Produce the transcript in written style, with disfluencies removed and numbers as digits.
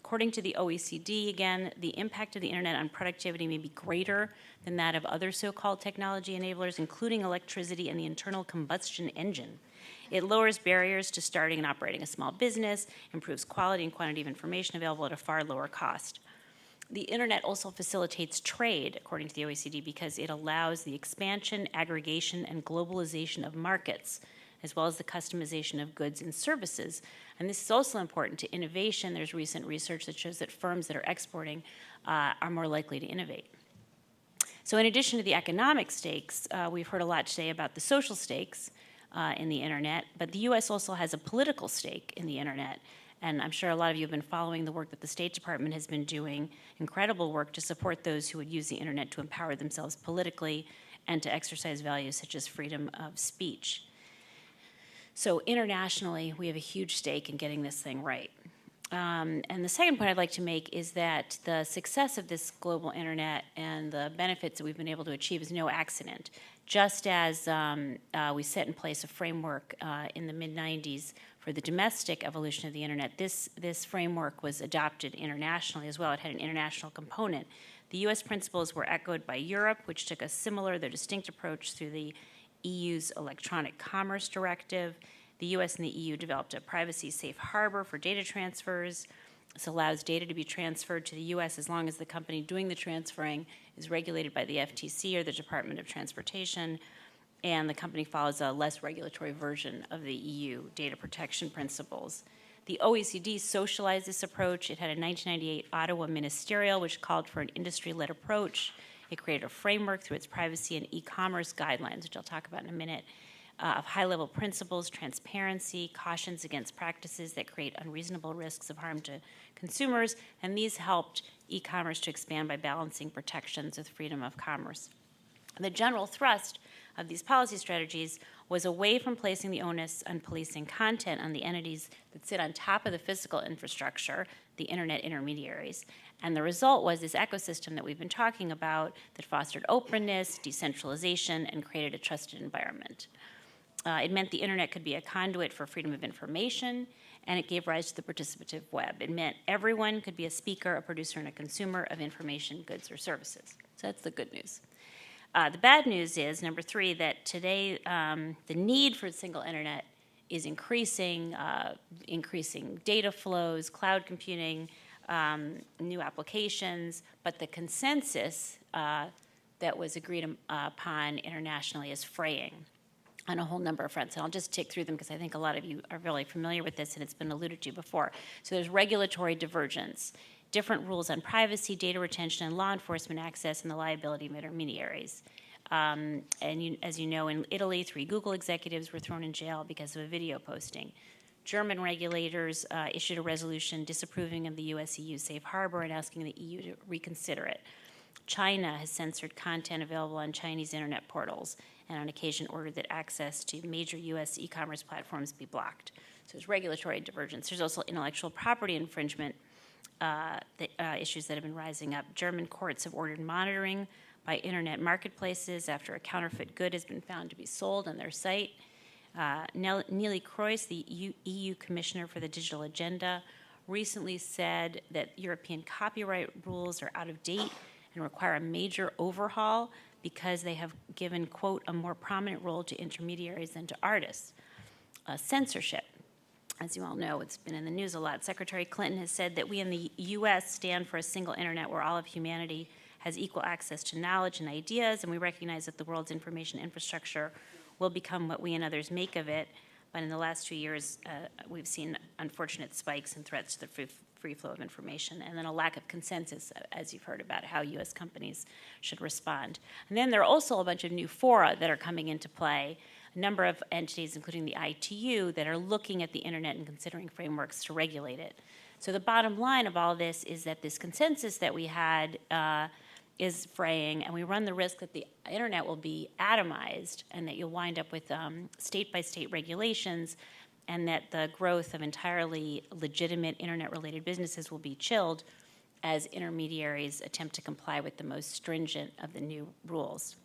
According to the OECD, again, the impact of the internet on productivity may be greater than that of other so-called technology enablers, including electricity and the internal combustion engine. It lowers barriers to starting and operating a small business, improves quality and quantity of information available at a far lower cost. The internet also facilitates trade, according to the OECD, because it allows the expansion, aggregation, and globalization of markets, as well as the customization of goods and services. And this is also important to innovation. There's recent research that shows that firms that are exporting are more likely to innovate. So in addition to the economic stakes, we've heard a lot today about the social stakes in the internet, but the U.S. also has a political stake in the internet. And I'm sure a lot of you have been following the work that the State Department has been doing, incredible work to support those who would use the internet to empower themselves politically and to exercise values such as freedom of speech. So internationally, we have a huge stake in getting this thing right. And the second point I'd like to make is that the success of this global internet and the benefits that we've been able to achieve is no accident. Just as we set in place a framework in the mid-90s for the domestic evolution of the internet, this framework was adopted internationally as well. It had an international component. The U.S. principles were echoed by Europe, which took a similar, though distinct approach through the EU's Electronic Commerce Directive. The U.S. and the EU developed a privacy safe harbor for data transfers. This allows data to be transferred to the U.S. as long as the company doing the transferring is regulated by the FTC or the Department of Transportation, and the company follows a less regulatory version of the EU data protection principles. The OECD socialized this approach. It had a 1998 Ottawa ministerial which called for an industry-led approach. It created a framework through its privacy and e-commerce guidelines, which I'll talk about in a minute, of high-level principles, transparency, cautions against practices that create unreasonable risks of harm to consumers, and these helped e-commerce to expand by balancing protections with freedom of commerce. The general thrust of these policy strategies was away from placing the onus on policing content on the entities that sit on top of the physical infrastructure, the internet intermediaries. And the result was this ecosystem that we've been talking about that fostered openness, decentralization, and created a trusted environment. It meant the internet could be a conduit for freedom of information, and it gave rise to the participative web. It meant everyone could be a speaker, a producer, and a consumer of information, goods, or services. So that's the good news. The bad news is, number three, that today the need for a single internet is increasing, increasing data flows, cloud computing, new applications, but the consensus that was agreed upon internationally is fraying on a whole number of fronts. And I'll just tick through them because I think a lot of you are really familiar with this and it's been alluded to before. So there's regulatory divergence, different rules on privacy, data retention, and law enforcement access, and the liability of intermediaries. As you know, in Italy, 3 Google executives were thrown in jail because of a video posting. German regulators issued a resolution disapproving of the US-EU safe harbor and asking the EU to reconsider it. China has censored content available on Chinese internet portals and on occasion ordered that access to major US e-commerce platforms be blocked. So there's regulatory divergence. There's also intellectual property infringement issues that have been rising up. German courts have ordered monitoring by internet marketplaces after a counterfeit good has been found to be sold on their site. Neelie Kroes, the EU Commissioner for the Digital Agenda, recently said that European copyright rules are out of date and require a major overhaul because they have given, quote, a more prominent role to intermediaries than to artists. Censorship. As you all know, it's been in the news a lot. Secretary Clinton has said that we in the U.S. stand for a single internet where all of humanity has equal access to knowledge and ideas, and we recognize that the world's information infrastructure will become what we and others make of it. But in the last 2 years, we've seen unfortunate spikes and threats to the free flow of information, and then a lack of consensus, as you've heard, about how U.S. companies should respond. And then there are also a bunch of new fora that are coming into play, a number of entities, including the ITU, that are looking at the internet and considering frameworks to regulate it. So the bottom line of all this is that this consensus that we had is fraying, and we run the risk that the internet will be atomized and that you'll wind up with state-by-state regulations, and that the growth of entirely legitimate internet-related businesses will be chilled as intermediaries attempt to comply with the most stringent of the new rules.